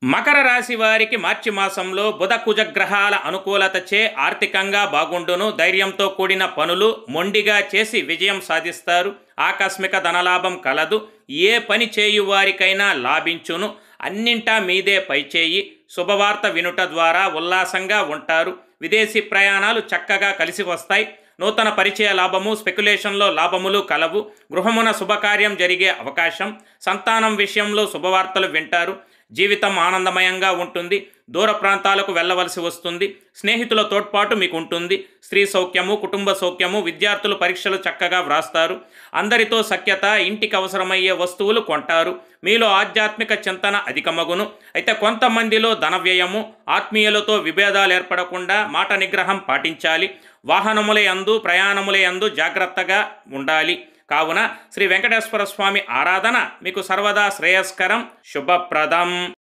మకర రాశి వారికి మార్చి మాసంలో బుధ కుజగ్రహాల అనుకూలతచే ఆర్థికంగా బాగుండును. ధైర్యంతో కూడిన పనులు మొండిగా చేసి విజయం సాధిస్తారు. ఆకస్మిక ధనలాభం కలదు. ఏ పని చేయువారికైనా లాభించును. అన్నింటా మీదే పైచేయి. శుభవార్త వినుట ద్వారా ఉల్లాసంగా ఉంటారు. విదేశీ ప్రయాణాలు చక్కగా కలిసి వస్తాయి. నూతన పరిచయ లాభము, స్పెక్యులేషన్లో లాభములు కలవు. గృహమున శుభకార్యం జరిగే అవకాశం. సంతానం విషయంలో శుభవార్తలు వింటారు. జీవితం ఆనందమయంగా ఉంటుంది. దూర ప్రాంతాలకు వెళ్ళవలసి వస్తుంది. స్నేహితుల తోడ్పాటు మీకు ఉంటుంది. స్త్రీ సౌఖ్యము, కుటుంబ సౌఖ్యము. విద్యార్థులు పరీక్షలు చక్కగా వ్రాస్తారు. అందరితో సఖ్యత, ఇంటికి అవసరమయ్యే వస్తువులు కొంటారు. మీలో ఆధ్యాత్మిక చింతన అధికమగును. అయితే కొంతమందిలో ధన వ్యయము, ఆత్మీయులతో విభేదాలు ఏర్పడకుండా మాట నిగ్రహం పాటించాలి. వాహనముల యందు, ప్రయాణముల యందు జాగ్రత్తగా ఉండాలి. కావున శ్రీ వెంకటేశ్వర స్వామి ఆరాధన మీకు సర్వదా శ్రేయస్కరం, శుభప్రదం.